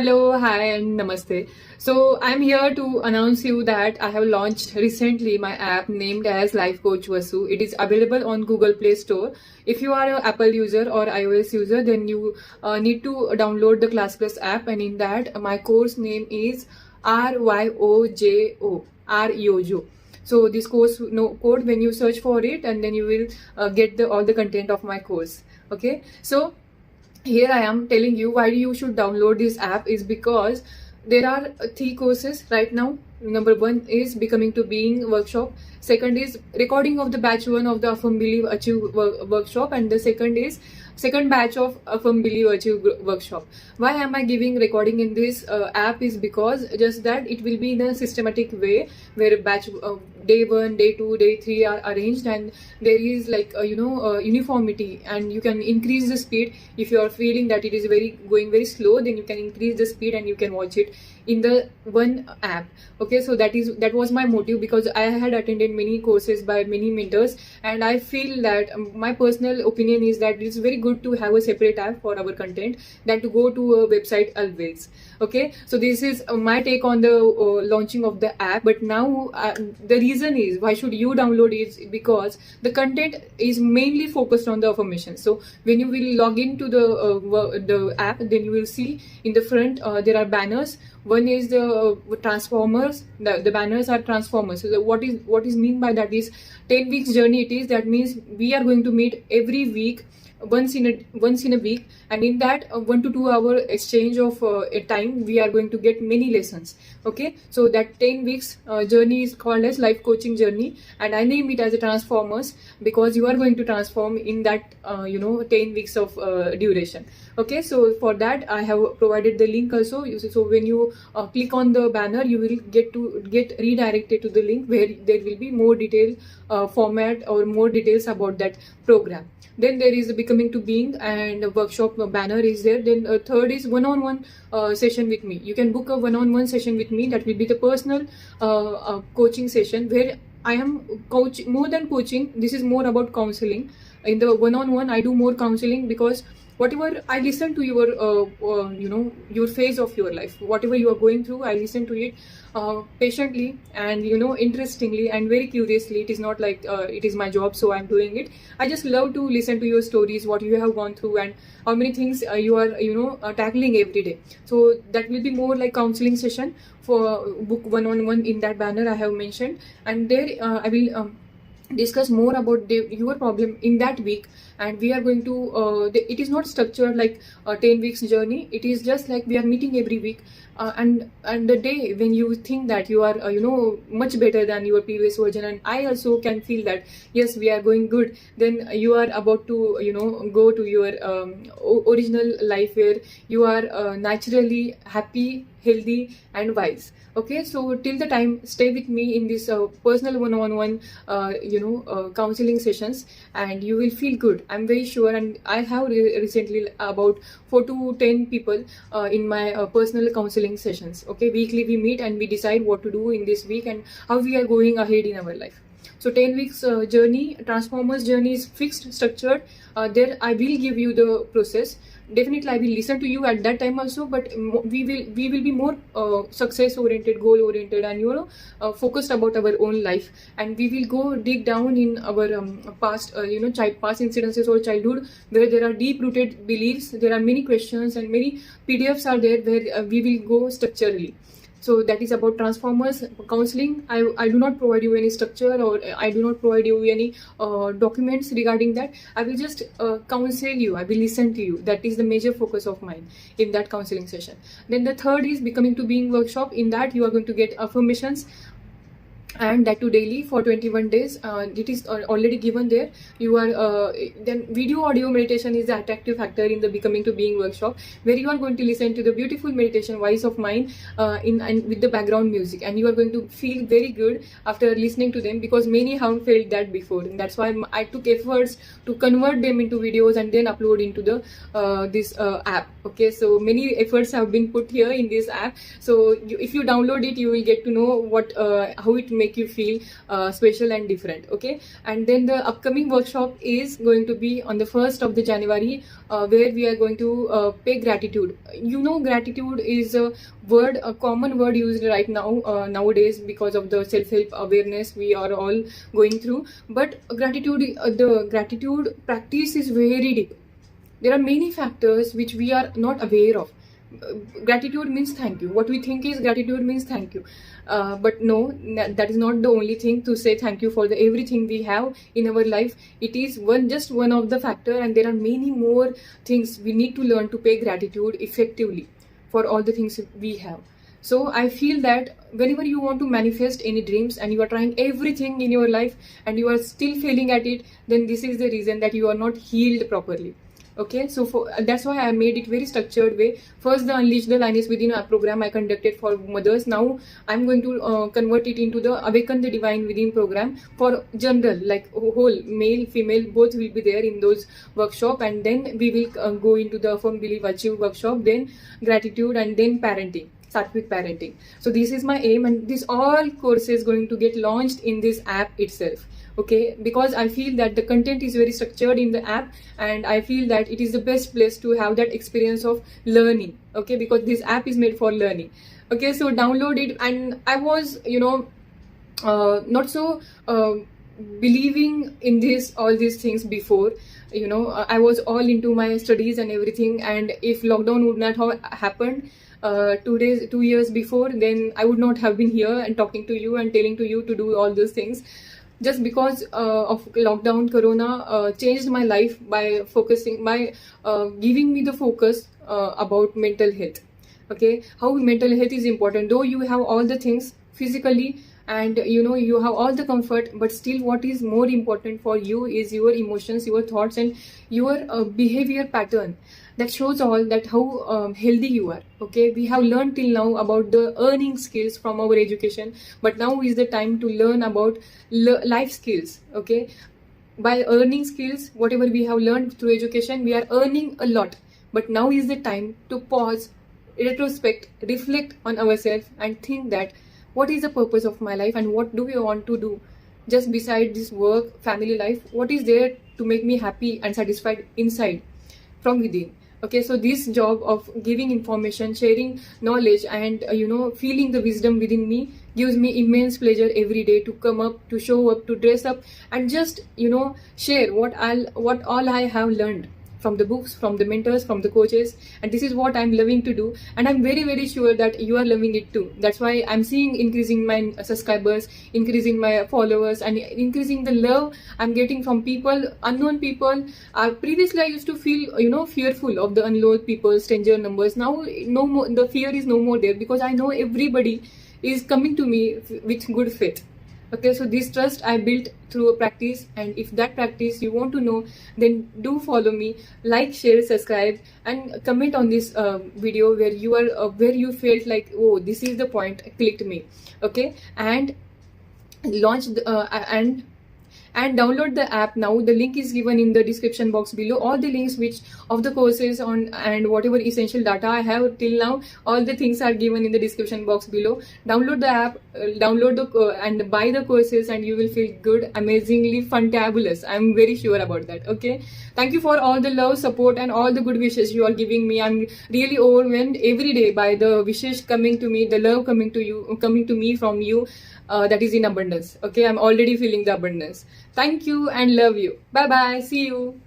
Hello, hi, and namaste. So, I'm here to announce you that I have launched recently my app named as Life Coach Vasu. It is available on Google Play Store. If you are an Apple user or iOS user, then you need to download the Class Plus app, and in that, my course name is RYOJO, RYOJO. So this course code, when you search for it, and then you will get all the content of my course. Okay, so here I am telling you why you should download this app is because there are three courses right now. Number one is Becoming to Being workshop. Second is recording of the batch 1 of the Affirm Believe Achieve workshop, and the second batch of Affirm Believe Achieve workshop. Why am I giving recording in this app is because just that it will be in a systematic way where batch day 1, day 2, day 3 are arranged, and there is like uniformity, and you can increase the speed. If you are feeling that it is going very slow, then you can increase the speed and you can watch it in the one app. Okay, so that was my motive, because I had attended many courses by many mentors, and I feel that my personal opinion is that it's very good to have a separate app for our content than to go to a website always. Okay, so this is my take on the launching of the app. But now the reason is why should you download it, because the content is mainly focused on the affirmation. So when you will log into the app, then you will see in the front there are banners. One is the transformers. The banners are transformers. So what is mean by that is 10 weeks journey. It is that means we are going to meet every week, once in a week, and in that 1 to 2 hour exchange of time, we are going to get many lessons. Okay, so that 10 weeks journey is called as life coaching journey, and I name it as a transformers because you are going to transform in that 10 weeks of duration. Okay, so for that I have provided the link also. So when you click on the banner, you will get redirected to the link where there will be more detailed format or more details about that program. Then there is Becoming to Being, and a workshop banner is there. Then third is one-on-one session with me. You can book a one-on-one session with me. That will be the personal coaching session where I am more than coaching. This is more about counseling. In the one-on-one, I do more counseling because whatever I listen to your phase of your life, whatever you are going through, I listen to it patiently and interestingly and very curiously. It is not like it is my job, so I'm doing it. I just love to listen to your stories, what you have gone through, and how many things you are tackling every day. So that will be more like counseling session for book one-on-one. In that banner I have mentioned, and there I will discuss more about your problem in that week. And we are going to it is not structured like a 10 weeks journey. It is just like we are meeting every week, and the day when you think that you are much better than your previous version, and I also can feel that yes, we are going good, then you are about to go to your original life where you are naturally happy, healthy and wise. Okay, so till the time, stay with me in this personal one-on-one counseling sessions, and you will feel good, I'm very sure. And I have recently about 4 to 10 people in my personal counseling sessions. Okay, weekly we meet and we decide what to do in this week and how we are going ahead in our life. So 10 weeks journey, transformers journey is fixed, structured. There I will give you the process. Definitely I will listen to you at that time also, but we will be more success oriented, goal oriented, and focused about our own life. And we will go dig down in our past past incidences or childhood, where there are deep rooted beliefs. There are many questions and many PDFs are there where we will go structurally. So that is about transformers counseling. I do not provide you any structure, or I do not provide you any documents regarding that. I will just counsel you. I will listen to you. That is the major focus of mine in that counseling session. Then the third is Becoming to Being workshop. In that you are going to get affirmations, and that too daily for 21 days. It is already given there. You are then video audio meditation is the attractive factor in the Becoming to Being workshop, where you are going to listen to the beautiful meditation voice of mine and with the background music, and you are going to feel very good after listening to them, because many haven't felt that before, and that's why I took efforts to convert them into videos and then upload into the this app. Okay, so many efforts have been put here in this app. So if you download it, you will get to know what how it make you feel special and different. Okay, and then the upcoming workshop is going to be on the 1st of the January, where we are going to pay gratitude. You know, gratitude is a word, a common word used right now nowadays because of the self-help awareness we are all going through. But gratitude, the gratitude practice is very deep. There are many factors which we are not aware of. Gratitude means thank you. What we think is gratitude means thank you, but no, that is not the only thing to say thank you for the everything we have in our life. It is just one of the factor, and there are many more things we need to learn to pay gratitude effectively for all the things we have. So I feel that whenever you want to manifest any dreams and you are trying everything in your life and you are still failing at it, then this is the reason that you are not healed properly. Okay, so that's why I made it very structured way. First, the Unleash the Lioness Within a program I conducted for mothers. Now I'm going to convert it into the Awaken the Divine Within program for general, like whole male, female, both will be there in those workshop. And then we will go into the Affirm, Believe, Achieve workshop, then gratitude, and then parenting, Sattvic parenting. So this is my aim, and this all courses going to get launched in this app itself. Okay, because I feel that the content is very structured in the app, and I feel that it is the best place to have that experience of learning. Okay, because this app is made for learning. Okay, so download it. And I was, not so believing in all these things before. I was all into my studies and everything, and if lockdown would not have happened 2 years before, then I would not have been here and talking to you and telling to you to do all those things. Just because of lockdown, corona changed my life by giving me the focus about mental health. Okay, how mental health is important. Though you have all the things physically, and you have all the comfort, but still what is more important for you is your emotions, your thoughts, and your behavior pattern. That shows all that how healthy you are. Okay, we have learned till now about the earning skills from our education, but now is the time to learn about life skills. Okay, by earning skills, whatever we have learned through education, we are earning a lot, but now is the time to pause, retrospect, reflect on ourselves, and think that what is the purpose of my life and what do we want to do just beside this work, family life. What is there to make me happy and satisfied inside, from within. Okay, so this job of giving information, sharing knowledge, and feeling the wisdom within me gives me immense pleasure every day to come up, to show up, to dress up, and just share what all I have learned from the books, from the mentors, from the coaches. And this is what I'm loving to do, and I'm very, very sure that you are loving it too. That's why I'm seeing increasing my subscribers, increasing my followers, and increasing the love I'm getting from people, unknown people. Previously I used to feel fearful of the unknown people, stranger numbers. Now no more, the fear is no more there, because I know everybody is coming to me with good faith. Okay, so this trust I built through a practice, and if that practice you want to know, then do follow me, like, share, subscribe, and comment on this video where you felt like, oh, this is the point clicked me. Okay, and launch and download the app now. The link is given in the description box below. All the links which of the courses on and whatever essential data I have till now, all the things are given in the description box below. Download the app, and buy the courses, and you will feel good, amazingly fantabulous. I'm very sure about that. Okay, thank you for all the love, support, and all the good wishes you are giving me. I'm really overwhelmed every day by the wishes coming to me, the love coming to me from you. That is in abundance. Okay, I'm already feeling the abundance. Thank you and love you. Bye bye. See you.